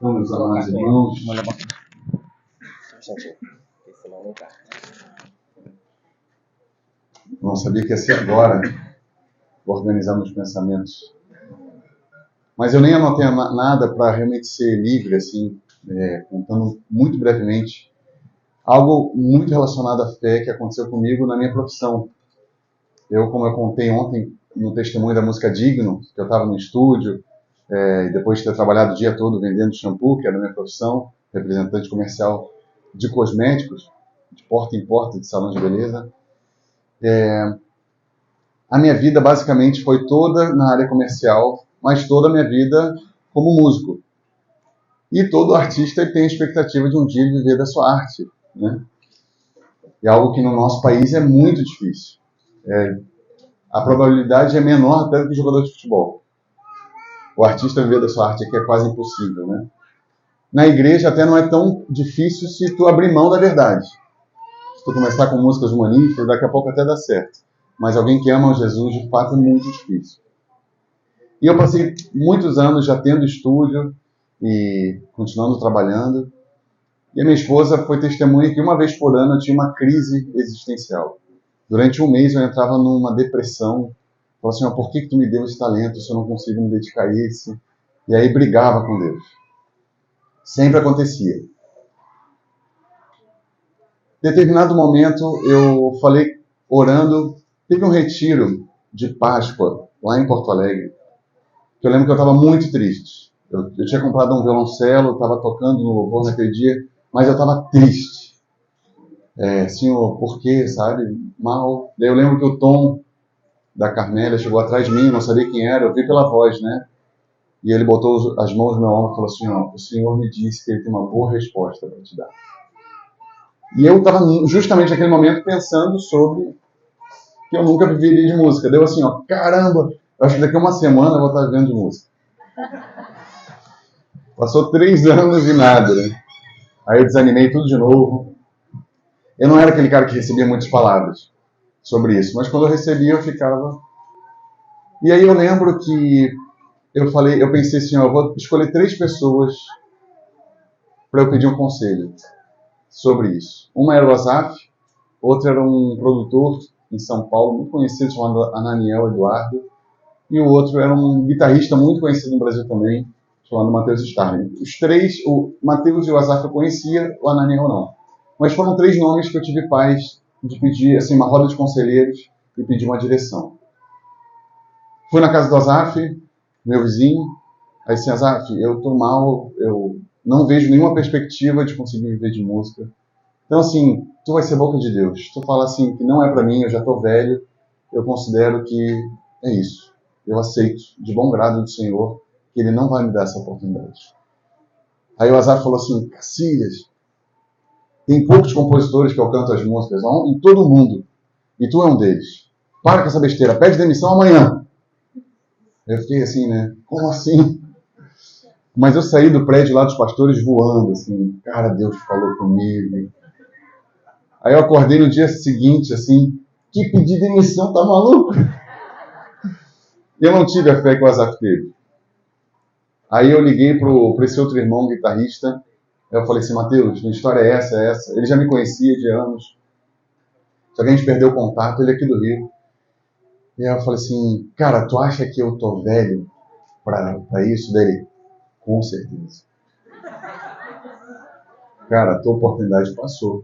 Então, meus amados irmãos, não sabia que ia ser agora. Vou organizar meus pensamentos. Mas eu nem anotei nada para realmente ser livre, assim, contando muito brevemente algo muito relacionado à fé que aconteceu comigo na minha profissão. Como eu contei ontem no testemunho da música Digno, que eu estava no estúdio, depois de ter trabalhado o dia todo vendendo shampoo, que era a minha profissão, representante comercial de cosméticos, de porta em porta, de salão de beleza. A minha vida basicamente foi toda na área comercial, mas toda a minha vida como músico. E todo artista tem a expectativa de um dia viver da sua arte, né? É algo que no nosso país é muito difícil. A probabilidade é menor até do que jogador de futebol. O artista viver da sua arte aqui é quase impossível, né? Na igreja até não é tão difícil se tu abrir mão da verdade. Se tu começar com músicas humanísticas, daqui a pouco até dá certo. Mas alguém que ama Jesus, de fato, é muito difícil. E eu passei muitos anos já tendo estúdio e continuando trabalhando. E a minha esposa foi testemunha que uma vez por ano eu tinha uma crise existencial. Durante um mês eu entrava numa depressão. Falava assim, por que tu me deu esse talento se eu não consigo me dedicar a esse? E aí brigava com Deus. Sempre acontecia. Em determinado momento eu falei, orando, teve um retiro de Páscoa lá em Porto Alegre. Eu lembro que eu estava muito triste. Eu tinha comprado um violoncelo, estava tocando no louvor naquele dia, mas eu estava triste. Senhor, por quê, sabe? Mal. Daí eu lembro que o Tom da Carmélia chegou atrás de mim, não sabia quem era, eu vi pela voz, né? E ele botou as mãos no meu ombro e falou assim, o Senhor me disse que ele tem uma boa resposta para te dar. E eu estava justamente naquele momento pensando sobre que eu nunca viveria de música. Deu assim, caramba, eu acho que daqui a uma semana eu vou estar vivendo de música. Passou 3 anos e nada, né? Aí eu desanimei tudo de novo. Eu não era aquele cara que recebia muitas palavras sobre isso, mas quando eu recebia eu ficava... E aí eu lembro que eu pensei assim, eu vou escolher 3 pessoas para eu pedir um conselho sobre isso. Uma era o Asaf, outra era um produtor em São Paulo, muito conhecido, chamado Ananiel Eduardo, e o outro era um guitarrista muito conhecido no Brasil também, chamado Matheus Starling. Os 3, o Matheus e o Asaf eu conhecia, o Ananiel não. Mas foram 3 nomes que eu tive paz de pedir, assim, uma roda de conselheiros e pedir uma direção. Fui na casa do Asaf, meu vizinho, aí disse, Asaf, eu tô mal, eu não vejo nenhuma perspectiva de conseguir viver de música. Então, assim, tu vai ser boca de Deus. Tu fala assim, que não é para mim, eu já tô velho, eu considero que é isso. Eu aceito, de bom grado do Senhor, que Ele não vai me dar essa oportunidade. Aí o Asaf falou assim, Cacilhas, tem poucos compositores que eu canto as músicas em todo o mundo, e tu é um deles. Para com essa besteira, pede demissão amanhã. Eu fiquei assim, né? Como assim? Mas eu saí do prédio lá dos pastores voando, assim, cara, Deus falou comigo. Aí eu acordei no dia seguinte, assim, que pedir demissão, tá maluco? Eu não tive a fé que o Asaf teve. Aí eu liguei para esse outro irmão guitarrista, eu falei assim, Matheus, minha história é essa. Ele já me conhecia de anos, só que a gente perdeu o contato, ele é aqui do Rio. E aí eu falei assim, cara, tu acha que eu tô velho pra isso? Dele? Com certeza. Cara, a tua oportunidade passou.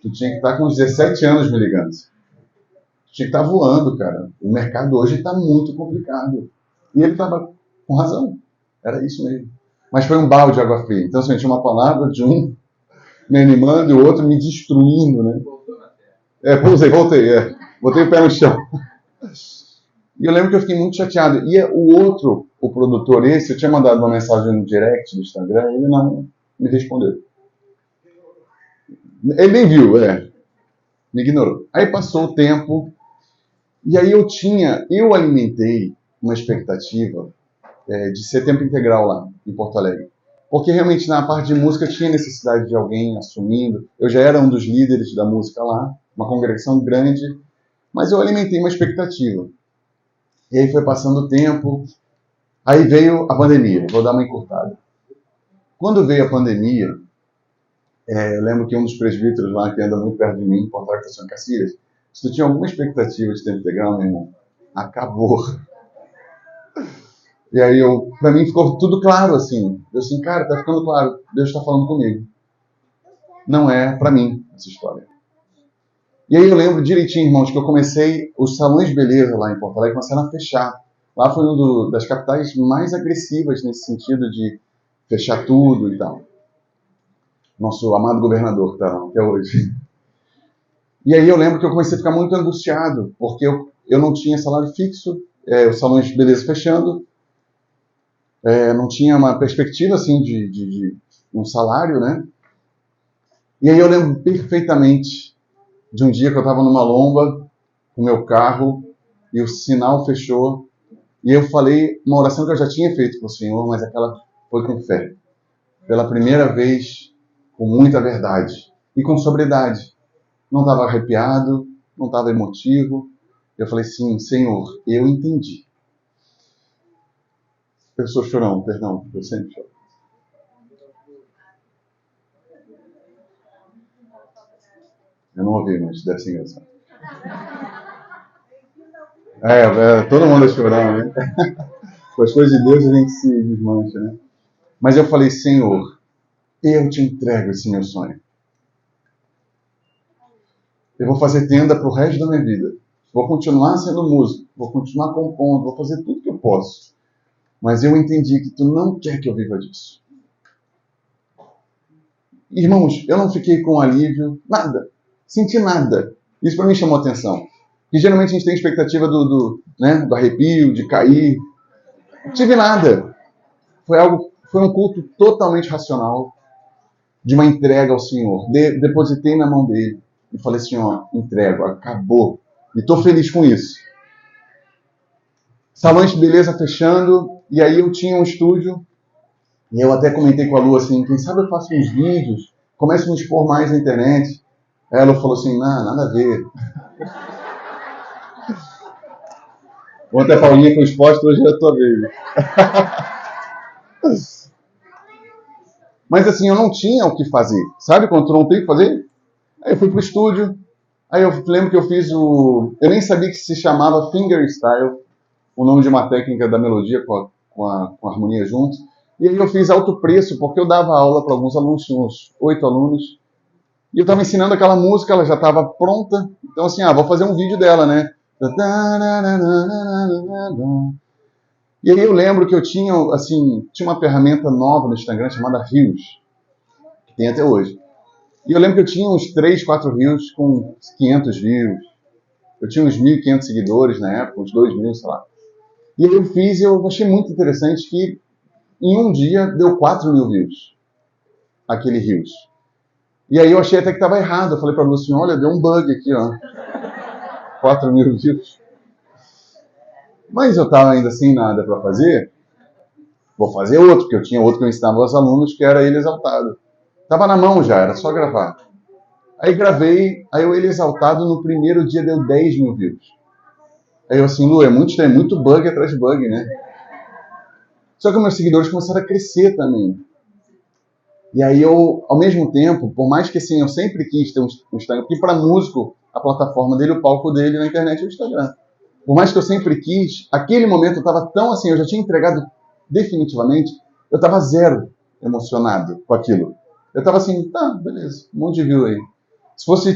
Tu tinha que estar com 17 anos me ligando. Tu tinha que estar voando, cara. O mercado hoje está muito complicado. E ele estava com razão. Era isso mesmo. Mas foi um balde de água fria. Então, assim, tinha uma palavra de um me animando e o outro me destruindo, né? Voltei. Botei o pé no chão. E eu lembro que eu fiquei muito chateado. E o outro, o produtor esse, eu tinha mandado uma mensagem no direct do Instagram e ele não me respondeu. Ele nem viu, me ignorou. Aí passou o tempo, e aí eu alimentei uma expectativa de ser tempo integral lá, em Porto Alegre. Porque realmente na parte de música tinha necessidade de alguém assumindo. Eu já era um dos líderes da música lá, uma congregação grande, mas eu alimentei uma expectativa. E aí foi passando o tempo, aí veio a pandemia, vou dar uma encurtada. Quando veio a pandemia, eu lembro que um dos presbíteros lá, que anda muito perto de mim, em Porto Alegre, São Cacilhas, se tu tinha alguma expectativa de tempo integral, meu irmão, acabou. E aí, pra mim, ficou tudo claro, assim. Eu assim, cara, tá ficando claro, Deus está falando comigo. Não é pra mim essa história. E aí eu lembro direitinho, irmãos, que eu comecei, os salões de beleza lá em Porto Alegre começaram a fechar. Lá foi uma das capitais mais agressivas nesse sentido de fechar tudo e tal. Nosso amado governador que tá lá até hoje. E aí eu lembro que eu comecei a ficar muito angustiado, porque eu não tinha salário fixo, os salões de beleza fechando, não tinha uma perspectiva assim de um salário, né? E aí eu lembro perfeitamente de um dia que eu estava numa lomba com meu carro e o sinal fechou e eu falei uma oração que eu já tinha feito para o Senhor, mas aquela foi com fé. Pela primeira vez, com muita verdade e com sobriedade. Não estava arrepiado, não estava emotivo. Eu falei, sim, Senhor, eu entendi. Eu sou chorão, perdão, eu sempre choro. Eu não ouvi, mas deve ser engraçado. Todo mundo é chorão, né? Com as coisas de Deus a gente se desmancha, né? Mas eu falei, Senhor, eu te entrego esse meu sonho. Eu vou fazer tenda pro resto da minha vida. Vou continuar sendo músico, vou continuar compondo, vou fazer tudo que eu posso. Mas eu entendi que tu não quer que eu viva disso. Irmãos, eu não fiquei com alívio, nada. Senti nada. Isso para mim chamou atenção. E geralmente a gente tem expectativa do arrepio, de cair. Não tive nada. Foi um culto totalmente racional, de uma entrega ao Senhor. Depositei na mão dele e falei, Senhor, entrego, acabou. E estou feliz com isso. Salões de beleza fechando, e aí eu tinha um estúdio, e eu até comentei com a Lu assim, quem sabe eu faço uns vídeos, começo a me expor mais na internet. Aí ela falou assim, não, nada a ver. Ontem a Paulinha foi exposta, hoje é a tua vez. Mas assim, eu não tinha o que fazer. Sabe quando tu não tem o que fazer? Aí eu fui pro estúdio, aí eu lembro que eu fiz eu nem sabia que se chamava fingerstyle, o nome de uma técnica da melodia com a harmonia junto. E aí eu fiz alto preço, porque eu dava aula para alguns alunos, tinha uns 8 alunos, e eu estava ensinando aquela música, ela já estava pronta, então assim, vou fazer um vídeo dela, né? E aí eu lembro que eu tinha uma ferramenta nova no Instagram chamada Reels, que tem até hoje. E eu lembro que eu tinha uns 3, 4 Reels com 500 views. Eu tinha uns 1.500 seguidores na época, uns 2.000, sei lá. E aí eu fiz e eu achei muito interessante que em um dia deu 4.000 views, aquele Reels. E aí eu achei até que estava errado. Eu falei para a Lúcia, olha, deu um bug aqui, ó. 4.000 views. Mas eu estava ainda sem nada para fazer. Vou fazer outro, porque eu tinha outro que eu ensinava aos alunos, que era Ele Exaltado. Estava na mão já, era só gravar. Aí gravei, aí o Ele Exaltado no primeiro dia deu 10.000 views. Aí eu assim, Lu, é muito bug atrás de bug, né? Só que meus seguidores começaram a crescer também. E aí eu, ao mesmo tempo, por mais que assim, eu sempre quis ter um Instagram, porque para músico, a plataforma dele, o palco dele na internet é o Instagram. Por mais que eu sempre quis, aquele momento eu estava tão assim, eu já tinha entregado definitivamente, eu estava zero emocionado com aquilo. Eu estava assim, tá, beleza, um monte de view aí. Se fosse,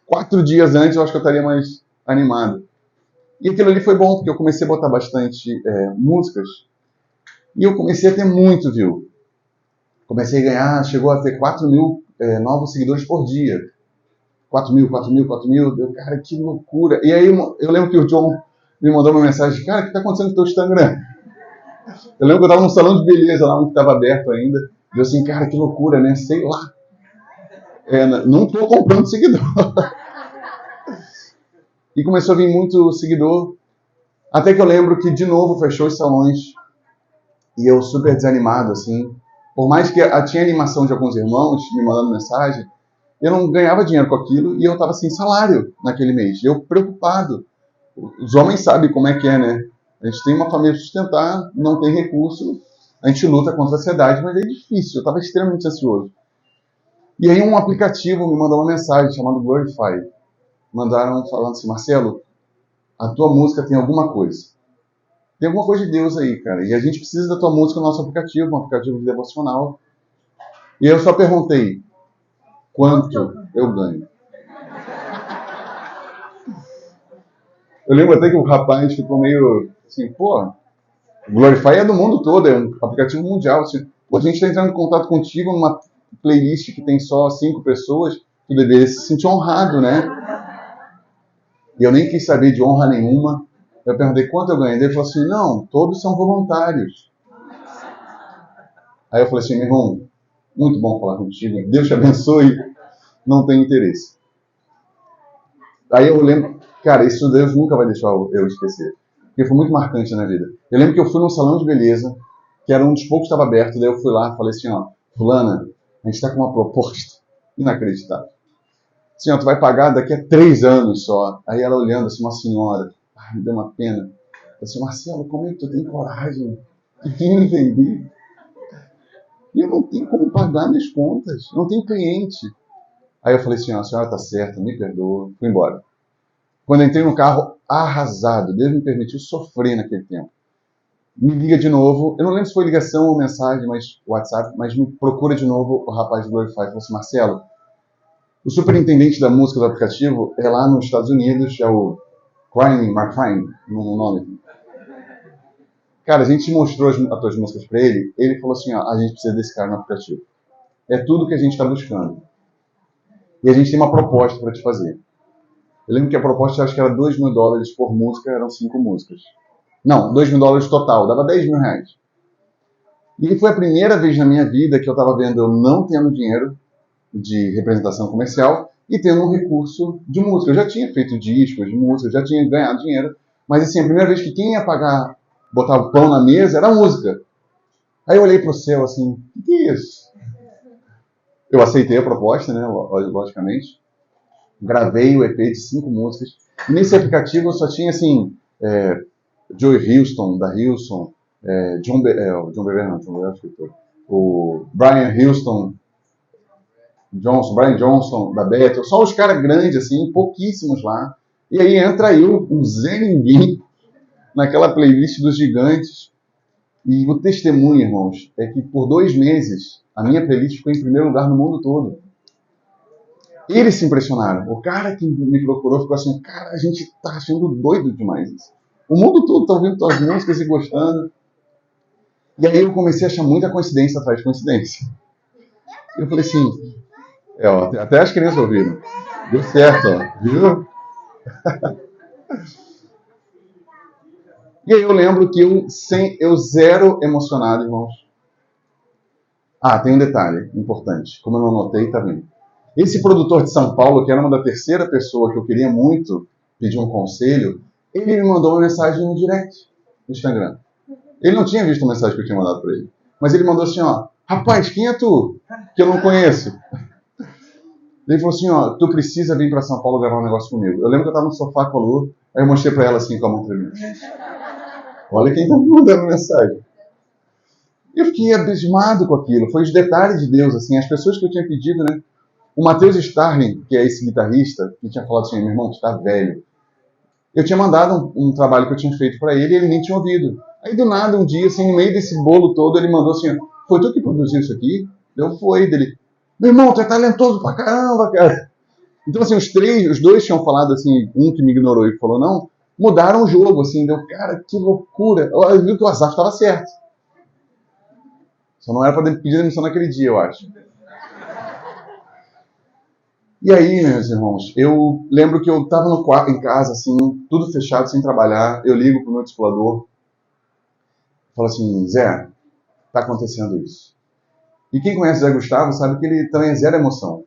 4 dias antes, eu acho que eu estaria mais animado. E aquilo ali foi bom, porque eu comecei a botar bastante músicas, e eu comecei a ter muito view. Comecei a ganhar, chegou a ter 4.000 novos seguidores por dia. 4.000. Deu, cara, que loucura. E aí eu lembro que o John me mandou uma mensagem, cara, o que está acontecendo com o teu Instagram? Eu lembro que eu estava num salão de beleza lá, onde estava aberto ainda. E eu assim, cara, que loucura, né? Sei lá. Não estou comprando seguidor. E começou a vir muito seguidor. Até que eu lembro que, de novo, fechou os salões. E eu super desanimado, assim. Por mais que tinha animação de alguns irmãos me mandando mensagem, eu não ganhava dinheiro com aquilo e eu estava sem salário naquele mês. Eu preocupado. Os homens sabem como é que é, né? A gente tem uma família para sustentar, não tem recurso, A gente luta contra a ansiedade, mas é difícil. Eu estava extremamente ansioso. E aí um aplicativo me mandou uma mensagem chamada Glorify. Mandaram falando assim, Marcelo, a tua música tem alguma coisa. Tem alguma coisa de Deus aí, cara. E a gente precisa da tua música no nosso aplicativo, um aplicativo de devocional. E eu só perguntei, quanto eu ganho? Eu lembro até que o rapaz ficou meio assim, pô, o Glorify é do mundo todo, é um aplicativo mundial. Assim, pô, a gente está entrando em contato contigo numa playlist que tem só 5 pessoas, tu deveria se sentir honrado, né? E eu nem quis saber de honra nenhuma. Eu perguntei quanto eu ganhei. Ele falou assim, não, todos são voluntários. Aí eu falei assim, meu irmão, muito bom falar contigo, Deus te abençoe, não tem interesse. Aí eu lembro, cara, isso Deus nunca vai deixar eu esquecer, porque foi muito marcante na vida. Eu lembro que eu fui num salão de beleza, que era um dos poucos que estava aberto, daí eu fui lá e falei assim, ó, fulana, a gente está com uma proposta inacreditável. Assim, ó, tu vai pagar daqui a 3 anos só. Aí ela olhando assim, uma senhora, me deu uma pena. Eu disse, Marcelo, como é que tu tem coragem de vir me vender? E eu não tenho como pagar minhas contas, não tenho cliente. Aí eu falei assim, ó, a senhora tá certa, me perdoa, fui embora. Quando eu entrei no carro, arrasado, Deus me permitiu sofrer naquele tempo. Me liga de novo, eu não lembro se foi ligação ou mensagem, mas WhatsApp, mas me procura de novo o rapaz do Glorify. Falou assim, Marcelo, o superintendente da música do aplicativo é lá nos Estados Unidos, é o Mark Crane, no nome. Cara, a gente mostrou as tuas músicas para ele, ele falou assim, ó, a gente precisa desse cara no aplicativo. É tudo que a gente está buscando. E a gente tem uma proposta para te fazer. Eu lembro que a proposta, acho que era $2.000 por música, eram 5 músicas. Não, $2.000 total, dava R$10.000. E foi a primeira vez na minha vida que eu estava vendo eu não tendo dinheiro de representação comercial e tendo um recurso de música. Eu já tinha feito discos de música, eu já tinha ganhado dinheiro, mas assim, a primeira vez que quem ia pagar, botar o pão na mesa, era a música. Aí eu olhei para o céu assim, o que é isso? Eu aceitei a proposta, né, logicamente. Gravei o EP de 5 músicas. E nesse aplicativo eu só tinha, assim, Joey Houston, da Hilson, John Bever, o Brian Houston, Brian Johnson, da Bethel, só os caras grandes, assim, pouquíssimos lá. E aí entra eu, um Zé Ninguém, naquela playlist dos gigantes. E o testemunho, irmãos, é que por 2 meses a minha playlist ficou em primeiro lugar no mundo todo. Eles se impressionaram. O cara que me procurou ficou assim, cara, a gente tá achando doido demais isso. O mundo todo tá ouvindo tuas músicas e gostando. E aí eu comecei a achar muita coincidência atrás de coincidência. E eu falei assim, até as crianças ouviram. Deu certo, ó, viu? E aí eu lembro que eu zero emocionado, irmãos. Ah, tem um detalhe importante. Como eu não notei, tá vendo? Esse produtor de São Paulo, que era uma da terceira pessoa que eu queria muito pedir um conselho, ele me mandou uma mensagem no direct, no Instagram. Ele não tinha visto a mensagem que eu tinha mandado para ele. Mas ele mandou assim, ó, rapaz, quem é tu? Que eu não conheço. Ele falou assim, ó, tu precisa vir para São Paulo gravar um negócio comigo. Eu lembro que eu estava no sofá com a Lu, aí eu mostrei para ela assim com a mão tremendo. Olha quem está me mandando mensagem. Eu fiquei abismado com aquilo. Foi os detalhes de Deus, assim, as pessoas que eu tinha pedido, né? O Matheus Starling, que é esse guitarrista, que tinha falado assim, meu irmão, tu tá velho. Eu tinha mandado um trabalho que eu tinha feito para ele e ele nem tinha ouvido. Aí do nada, um dia, assim, no meio desse bolo todo, ele mandou assim, foi tu que produziu isso aqui? Eu fui dele. Meu irmão, tu é talentoso pra caramba, cara. Então, assim, os dois tinham falado, assim, um que me ignorou e falou não, mudaram o jogo, assim, deu, cara, que loucura. Eu vi que o Asaf estava certo. Só não era para pedir demissão naquele dia, eu acho. E aí, meus irmãos, eu lembro que eu estava em casa, assim, tudo fechado, sem trabalhar. Eu ligo pro meu discipulador, falo assim, Zé, tá acontecendo isso. E quem conhece o Zé Gustavo sabe que ele também é zero emoção.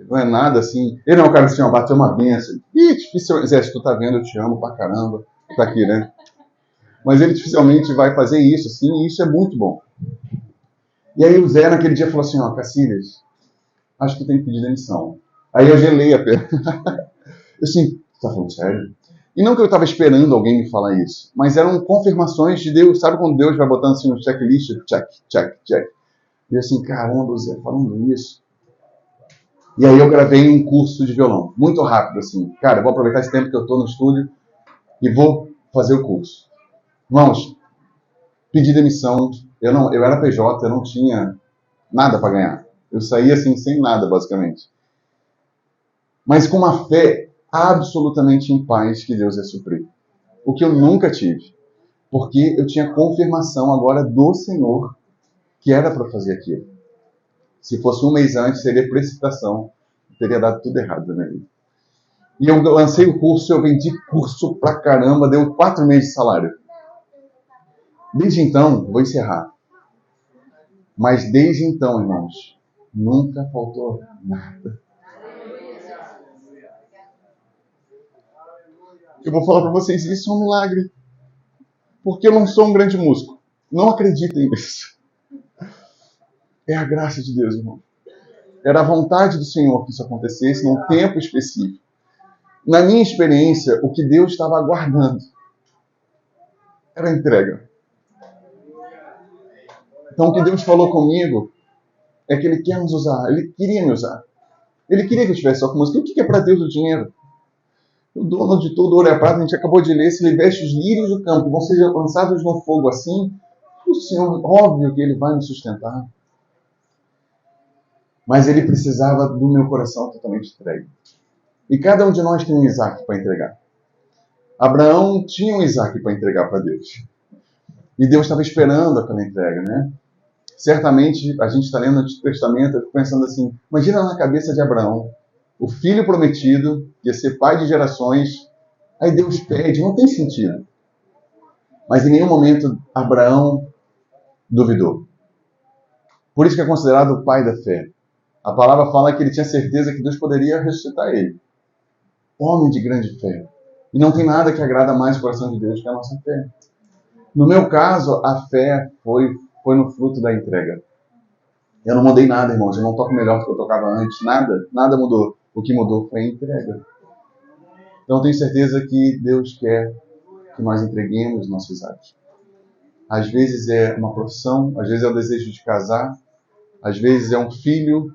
Não é nada assim. Ele não é um cara que assim, ó, bateu uma benção. Ih, dificilmente, Zé, se tu tá vendo, eu te amo pra caramba. Tá aqui, né? Mas ele dificilmente vai fazer isso, assim, e isso é muito bom. E aí o Zé naquele dia falou assim, ó, Cacilhas, acho que tem que pedir demissão. Aí eu gelei a pena. Eu assim, tá falando sério? E não que eu estava esperando alguém me falar isso, mas eram confirmações de Deus. Sabe quando Deus vai botando assim no checklist? Check, check, check. E eu assim, caramba, o Zé falando isso. E aí eu gravei um curso de violão, muito rápido, assim. Cara, eu vou aproveitar esse tempo que eu estou no estúdio e vou fazer o curso. Irmãos, pedi demissão. Eu era PJ, eu não tinha nada para ganhar. Eu saí assim, sem nada, basicamente. Mas com uma fé absolutamente em paz que Deus ia suprir. O que eu nunca tive. Porque eu tinha confirmação agora do Senhor que era para fazer aquilo. Se fosse um mês antes, seria precipitação. Teria dado tudo errado na minha vida. E eu lancei o curso, eu vendi curso pra caramba, deu 4 meses de salário. Desde então, vou encerrar. Mas desde então, irmãos, nunca faltou nada. Eu vou falar para vocês, isso é um milagre. Porque eu não sou um grande músico. Não acreditem nisso. É a graça de Deus, irmão. Era a vontade do Senhor que isso acontecesse num tempo específico. Na minha experiência, o que Deus estava aguardando era a entrega. Então, o que Deus falou comigo é que Ele quer nos usar. Ele queria me usar. Ele queria que eu tivesse só com música. O que é para Deus o dinheiro? O dono de todo ouro e a prata, a gente acabou de ler, se Ele veste os lírios do campo, vão ser lançados no fogo assim, o Senhor, óbvio que Ele vai me sustentar. Mas Ele precisava do meu coração totalmente entregue. E cada um de nós tem um Isaac para entregar. Abraão tinha um Isaac para entregar para Deus. E Deus estava esperando aquela entrega, né? Certamente, a gente está lendo o Antigo Testamento, eu fico pensando assim, imagina na cabeça de Abraão, o filho prometido, ia ser pai de gerações, aí Deus pede, não tem sentido. Mas em nenhum momento Abraão duvidou. Por isso que é considerado o pai da fé. A palavra fala que ele tinha certeza que Deus poderia ressuscitar ele. Homem de grande fé. E não tem nada que agrada mais o coração de Deus que a nossa fé. No meu caso, a fé foi no fruto da entrega. Eu não mudei nada, irmãos. Eu não toco melhor do que eu tocava antes. Nada mudou. O que mudou foi a entrega. Então eu tenho certeza que Deus quer que nós entreguemos nosso Isaac. Às vezes é uma profissão, às vezes é o desejo de casar, às vezes é um filho,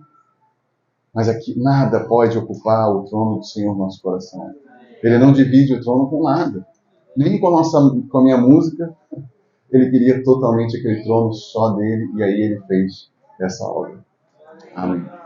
mas aqui nada pode ocupar o trono do Senhor no nosso coração. Ele não divide o trono com nada. Nem com a minha música. Ele queria totalmente aquele trono só dele, e aí ele fez essa obra. Amém.